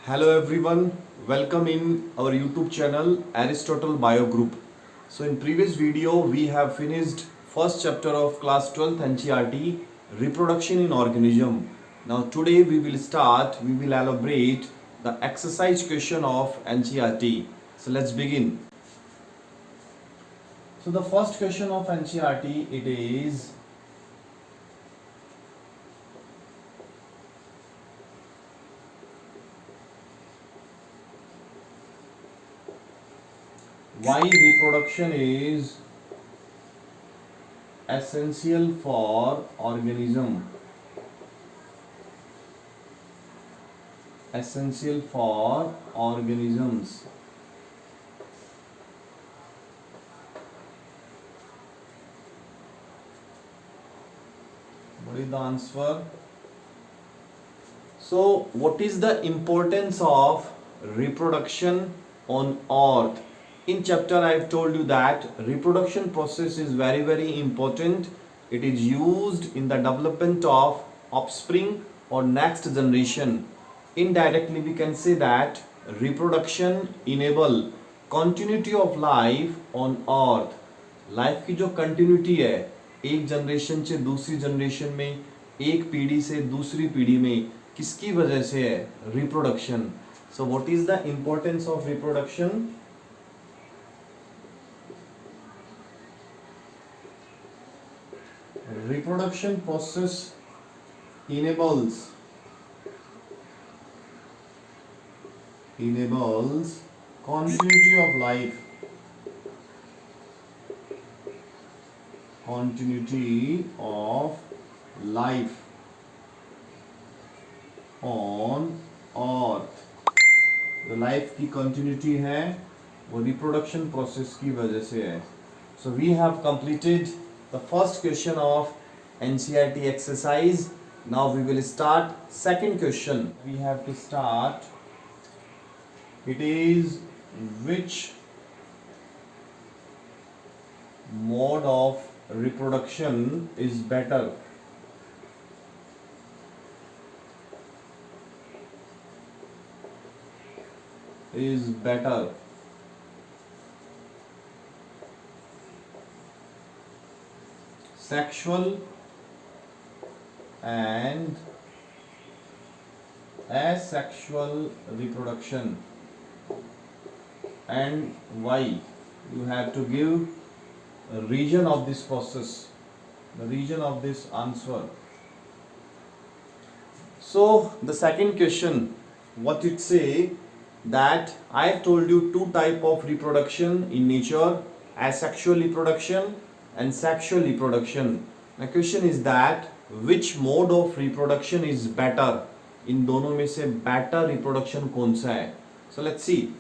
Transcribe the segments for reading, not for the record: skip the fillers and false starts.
Hello everyone, welcome in our YouTube channel Aristotle Bio Group. So in previous video we have finished first chapter of class 12th Ncert, reproduction in organism. Now today we will elaborate the exercise question of Ncert. So let's begin. So the first question of Ncert, it is, why reproduction is essential for organism? Essential for organisms. What is the answer? So what is the importance of reproduction on earth? In chapter I have told you that reproduction process is very important. It is used in the development of offspring or next generation. Indirectly we can say that reproduction enable continuity of life on earth. Life की जो continuity है एक generation से दूसरी generation में, एक पीढ़ी से दूसरी पीढ़ी में, किसकी वजह से है? Reproduction. So what is the importance of reproduction? Reproduction process enables continuity of life, on earth. जो लाइफ की कंटिन्यूटी है वो रिप्रोडक्शन प्रोसेस की वजह से है. So we have completed the first question of NCERT exercise. Now we will start second question. We have to start. It is, which mode of reproduction is better? Sexual and asexual reproduction, and why? You have to give a region of this process, the region of this answer. So the second question, what it say, that I have told you two type of reproduction in nature, asexual reproduction and sexual reproduction. The question is that which mode of reproduction is better? इन दोनों में से better reproduction कौन सा है? So let's see.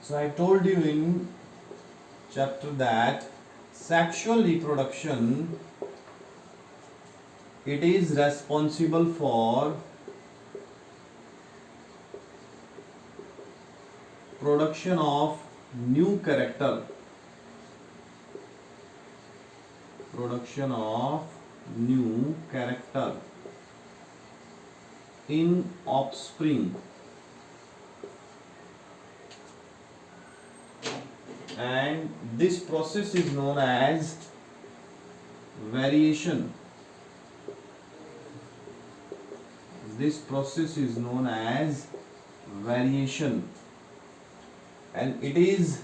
So I told you in chapter that sexual reproduction, it is responsible for production of new character. In offspring, and this process is known as variation. And it is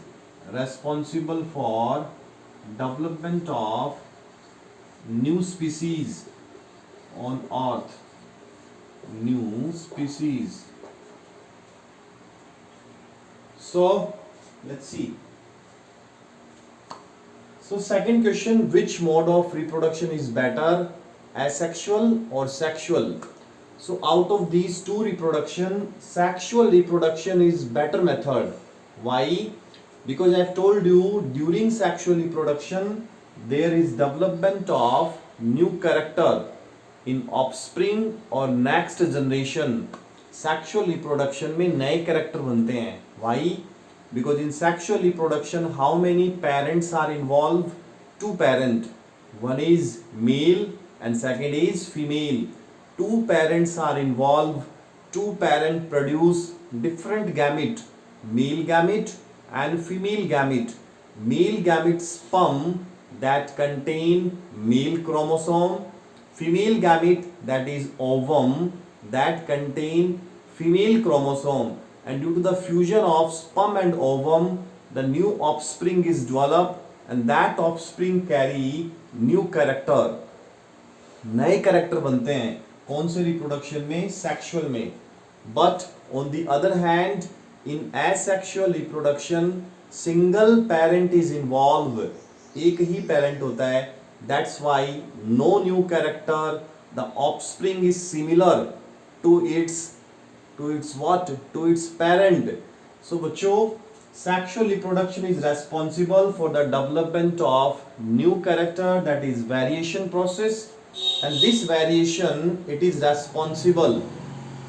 responsible for development of new species on earth. So let's see. So second question, which mode of reproduction is better, asexual or sexual? So out of these two reproduction, sexual reproduction is better method. Why? Because I have told you during sexual reproduction there is development of new character in offspring or next generation. Sexual reproduction में नए character बनते हैं. Why? Because in sexual reproduction, how many parents are involved? Two parents. One is male and second is female. Two parents are involved two parent produce different gamete, male gamete and female gamete. Male gamete sperm that contain male chromosome, female gamete that is ovum that contain female chromosome, and due to the fusion of sperm and ovum the new offspring is developed and that offspring carry new character. नए character बनते हैं कौन से reproduction में, sexual में. But on the other hand in asexual reproduction single parent is involve, एक ही parent होता है. That's why no new character, the offspring is similar to its what, to its parent. So बच्चों, sexual reproduction is responsible for the development of new character, that is variation process, and this variation it is responsible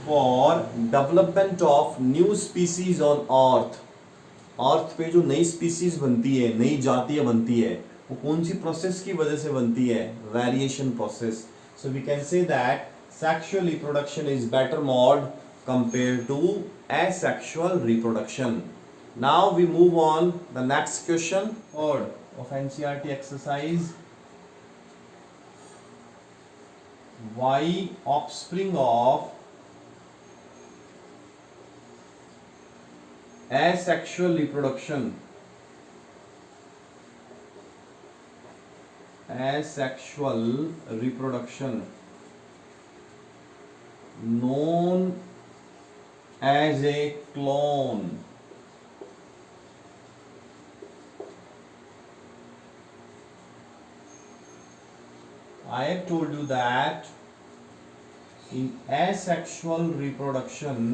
for development of new species on earth. अर्थ पे जो नई species बनती है, नई जातियां बनती है, वो कौन सी प्रोसेस की वजह से बनती है, variation process. So we can say that sexual reproduction is better mode compared to asexual reproduction. Now we move on the next question, third of NCERT exercise. Why offspring of asexual reproduction known as a clone. I have told you that in asexual reproduction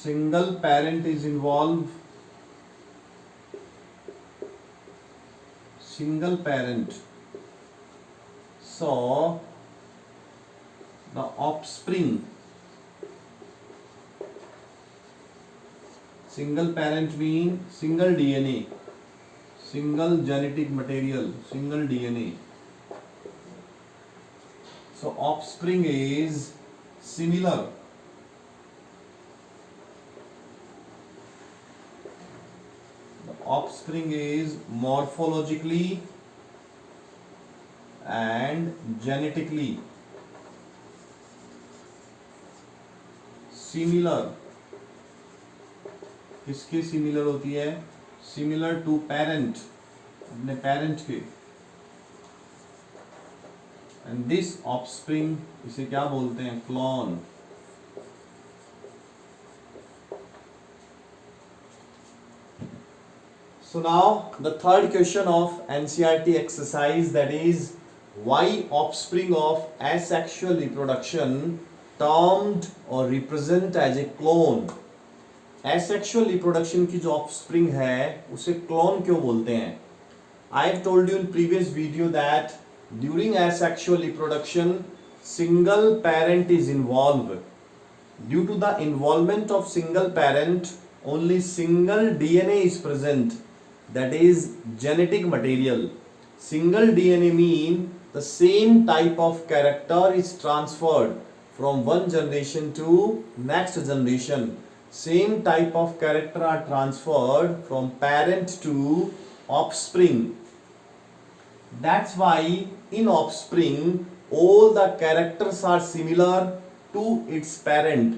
single parent is involved, single parent. So the offspring, single parent mean single DNA, single genetic material, single DNA. So offspring is similar. The offspring is morphologically and genetically similar. किसके similar होती है, similar to parent, अपने parent के. And this offspring, इसे क्या बोलते हैं, clone. So now the third question of NCERT exercise, that is why offspring of asexual reproduction termed or represent as a clone. Asexual reproduction की जो offspring है उसे क्लोन क्यों बोलते हैं. I have told you in previous video that during asexual reproduction single parent is involve. Due to the involvement of single parent only single DNA is present, that is genetic material. Single DNA mean the same type of character is transferred from one generation to next generation. Same type of character are transferred from parent to offspring. That's why in offspring all the characters are similar to its parent.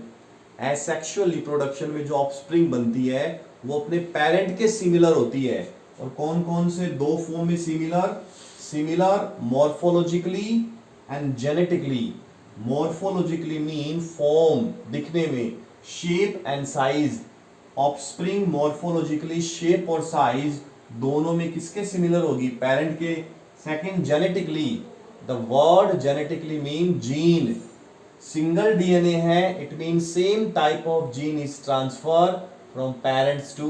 Asexual reproduction में जो offspring बनती है वो अपने parent के similar होती है. और कौन कौन से दो फॉर्म में similar, similar morphologically and genetically. Morphologically mean form, दिखने में, shape and size. Offspring morphologically shape और साइज दोनों में किसके सिमिलर होगी, पेरेंट के. Second genetically, the word genetically mean gene. Single DNA है, it mean same type of gene is transfer from parents to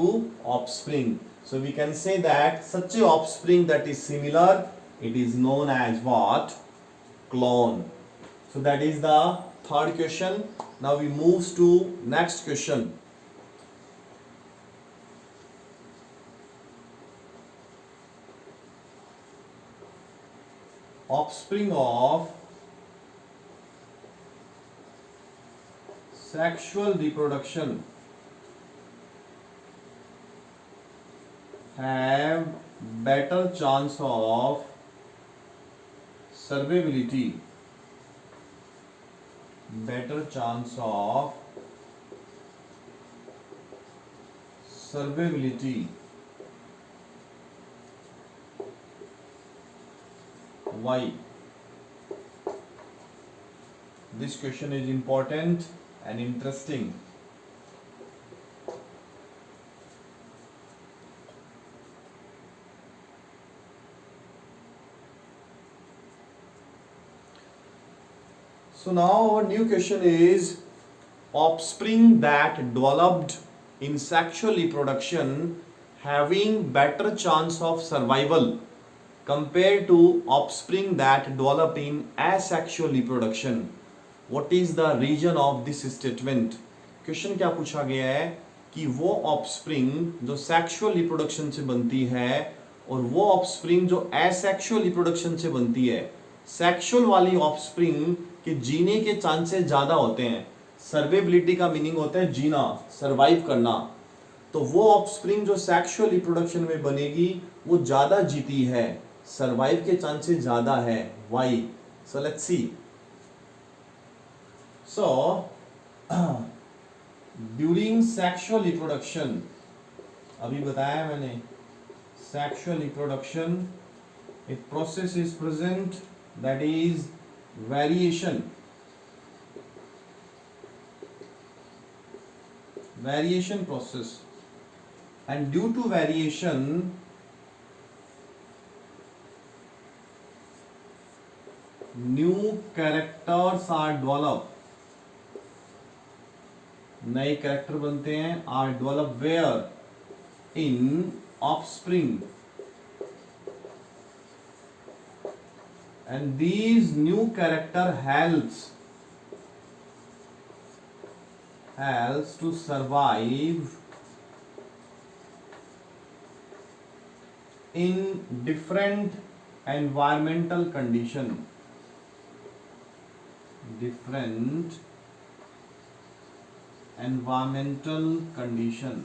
offspring. So we can say that such a offspring that is similar, it is known as what, clone. So that is the third question. Now we move to next question. offspring of sexual reproduction have better chance of survivability, better chance of survivability. Why? This question is important and interesting. So now our new question is, offspring that developed in sexual reproduction having better chance of survival compared to offspring that develop in asexual reproduction. What is the reason of this statement? Question क्या पूछा गया है कि वो offspring जो sexual reproduction से बनती है और वो ऑफस्प्रिंग जो एसेक्सुअल रिप्रोडक्शन से बनती है, सेक्सुअल वाली ऑफस्प्रिंग के जीने के चांसेस ज्यादा होते हैं. सर्वाइबिलिटी का मीनिंग होता है जीना, सरवाइव करना. तो वो ऑफस्प्रिंग जो सेक्सुअल रिप्रोडक्शन में बनेगी वो ज्यादा जीती है, सरवाइव के चांसेस ज्यादा है. Why? So let's see. So during sexual reproduction, अभी बताया मैंने, सेक्सुअल रिप्रोडक्शन एक process is present that is variation process, and due to variation new characters are developed. नए कैरेक्टर बनते हैं. are developed where? in offspring, and these new character helps to survive in different environmental condition, different environmental condition.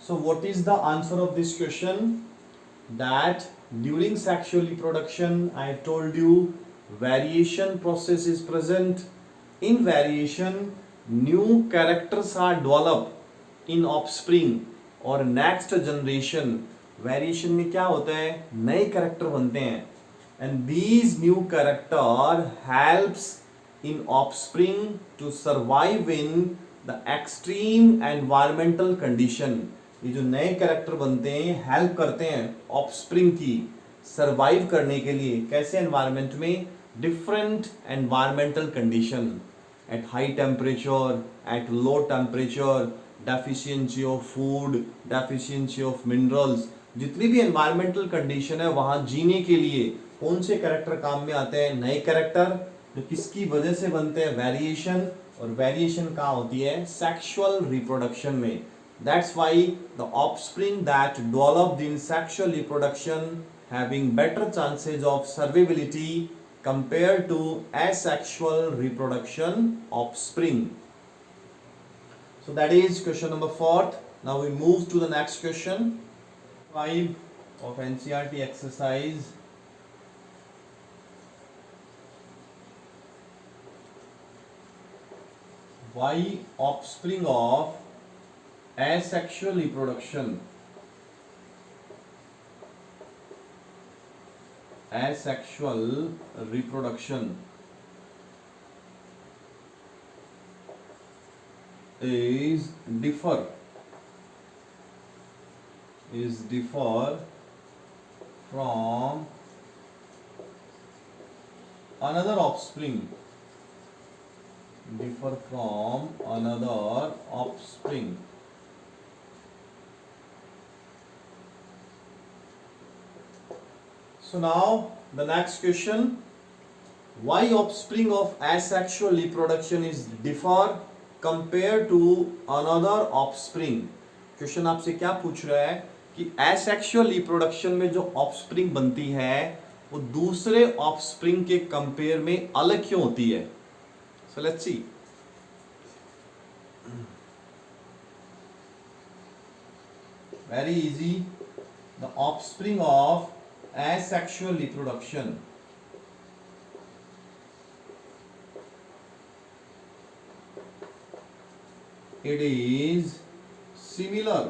So what is the answer of this question? That during sexual reproduction, I have told you, variation process is present. In variation, new characters are developed in offspring और next generation. Variation में क्या होता है? नए character बनते हैं. And these new character helps in offspring to survive in the extreme environmental condition. ये जो नए कैरेक्टर बनते हैं हेल्प करते हैं ऑफस्प्रिंग की सरवाइव करने के लिए. कैसे एनवायरनमेंट में? Different environmental condition, at high temperature, at low temperature, deficiency of food, deficiency of minerals. जितनी भी एनवायरमेंटल कंडीशन है वहां जीने के लिए कौन से कैरेक्टर काम में आते हैं? नए कैरेक्टर, जो किसकी वजह से बनते हैं? वेरिएशन. और वेरिएशन कहाँ होती है? सेक्सुअल रिप्रोडक्शन में. That's why the offspring that developed in sexual reproduction having better chances of survivability compared to asexual reproduction offspring. So that is question number 4. Now we move to the next question. 5 of NCERT exercise. Why offspring of asexual reproduction is differ from another offspring, So now the next question, why offspring of asexual reproduction is differ compared to another offspring. Question आपसे क्या पूछ रहा है कि asexual reproduction में जो offspring बनती है वो दूसरे ऑफस्प्रिंग के कंपेयर में अलग क्यों होती है. So let's see. Very easy. The offspring of asexual reproduction. It is similar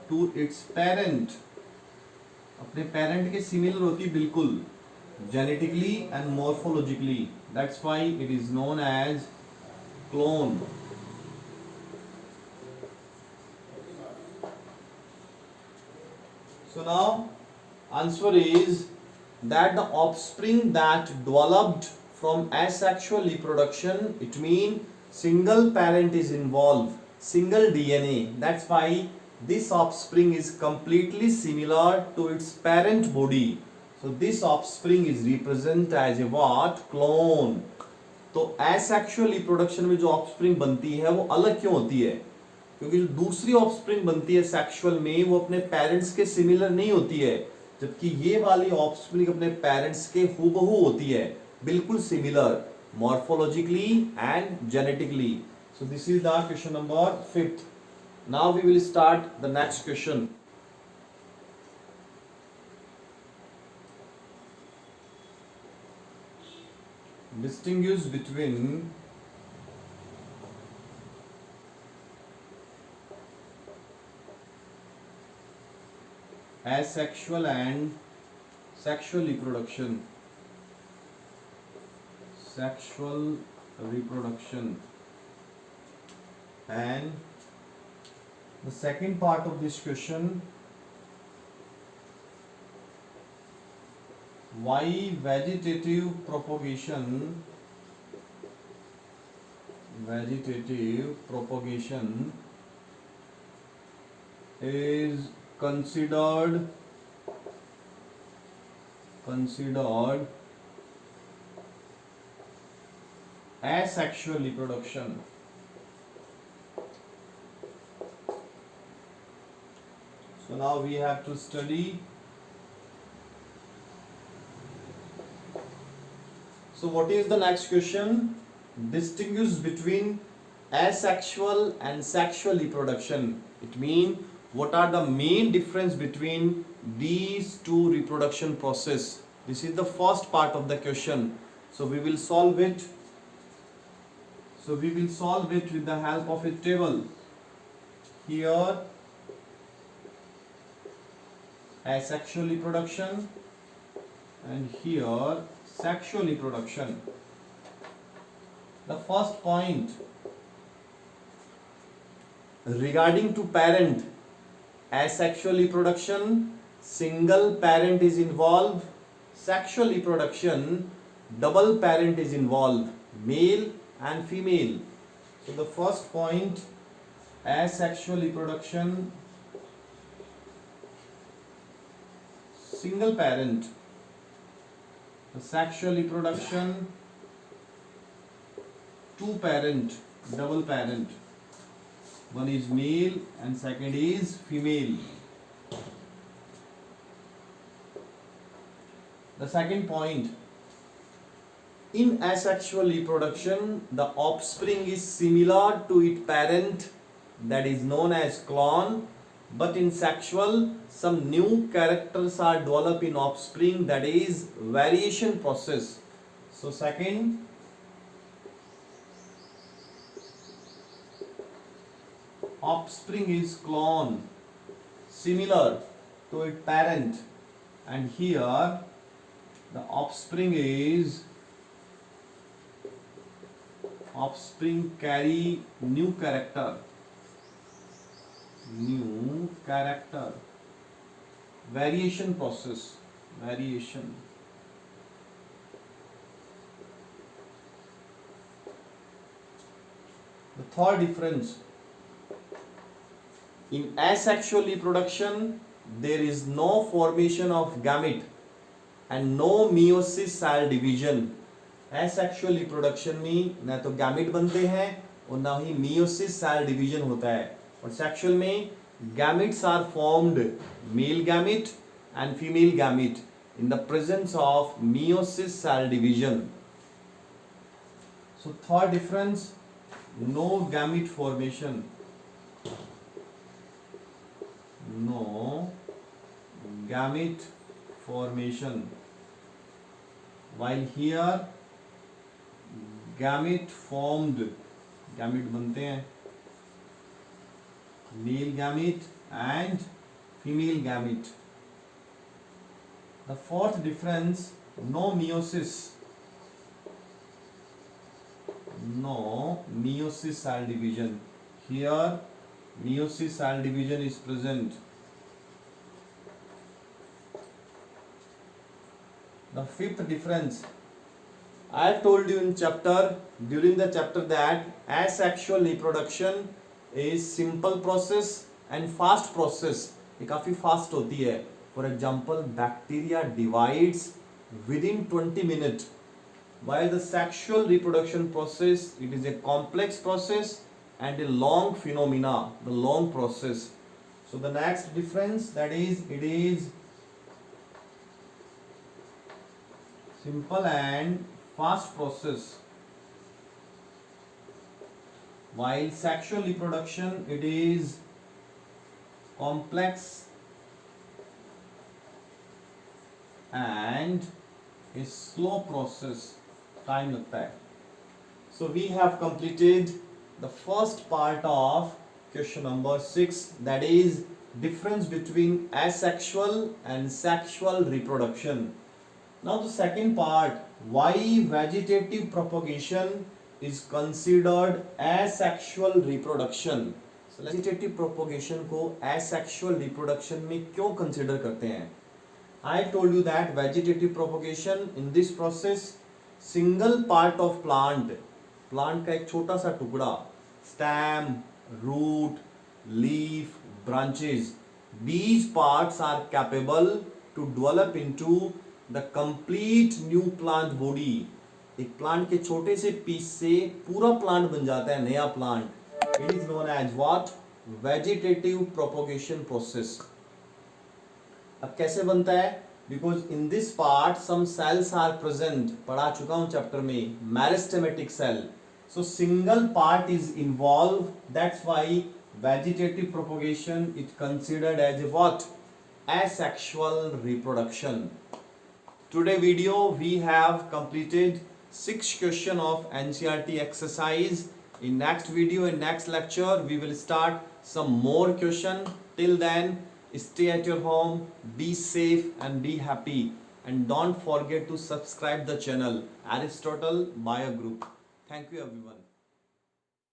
to its parent. अपने parent के similar होती बिल्कुल, genetically and morphologically. That's why it is known as clone. So now answer is that the offspring that developed from asexual reproduction, it means single parent is involved, single DNA. That's why this offspring is completely similar to its parent body. So this offspring is represented as a what? Clone. तो asexual reproduction में जो offspring बनती है वो अलग क्यों होती है? क्योंकि जो दूसरी ऑफस्प्रिंग बनती है सेक्सुअल में वो अपने पेरेंट्स के सिमिलर नहीं होती है, जबकि ये वाली ऑफस्प्रिंग अपने पेरेंट्स के हूबहू होती है, बिल्कुल similar morphologically and genetically. So this is the question number 5th. Now we will start the next question. Distinguish between asexual and sexual reproduction. And the second part of this question, why vegetative propagation is considered asexual reproduction. So now we have to study. So what is the next question? Distinguish between asexual and sexual reproduction. It means what are the main difference between these two reproduction process? This is the first part of the question. So we will solve it. With the help of a table. Here asexual reproduction and here sexual reproduction. The first point regarding to parent, asexual reproduction, single parent is involved. Sexual reproduction, double parent is involved, male and female. So the first point, asexual reproduction, single parent. The sexual reproduction, two parent, double parent. One is male and second is female. The second point, in asexual reproduction, the offspring is similar to its parent, that is known as clone, but in sexual, some new characters are developed in offspring, that is variation process. So second, offspring is clone, similar to its parent, and here the offspring carry new character, variation process, variation. The third difference, in asexual reproduction there is no formation of gamete and no meiosis cell division. asexual reproduction में ना तो gamete बनते हैं और ना ही meiosis cell division होता है। और सेक्सुअल में gametes are formed, male gamete and female gamete in the presence of meiosis cell division. So third difference, no gamete formation, no gamete formation, while here gamete formed, gamete बनते हैं male gamete and female gamete. The fourth difference, no meiosis, no meiosis cell division. Here meiosis cell division is present. The fifth difference, I have told you during the chapter that asexual reproduction is simple process and fast process. ये काफी fast होती है. For example, bacteria divides within 20 minutes, while the sexual reproduction process, it is a complex process and a long phenomena, the long process. So the next difference, that is, it is simple and fast process, while sexual reproduction, it is complex and a slow process, time लगता है. So we have completed the first part of question number 6, that is difference between asexual and sexual reproduction. Now the second part, why vegetative propagation is considered asexual reproduction. So vegetative propagation को asexual reproduction में क्यों consider करते हैं? I told you that vegetative propagation, in this process single part of plant का एक छोटा सा टुकड़ा, stem, root, leaf, branches, these parts are capable to develop into the complete new plant body. एक प्लांट के छोटे से पीस से पूरा प्लांट बन जाता है, नया plant. It is known as what? Vegetative propagation process. अब कैसे बनता है? Because in this part some cells are present, पढ़ा चुका हूं चैप्टर में, meristematic cell. So single part is involved, that's why vegetative propagation is considered as a what? Asexual reproduction. Today video we have completed 6 question of NCERT exercise. In next video, in next lecture, we will start some more question. Till then, stay at your home, be safe and be happy, and don't forget to subscribe the channel Aristotle Bio Group. Thank you everyone.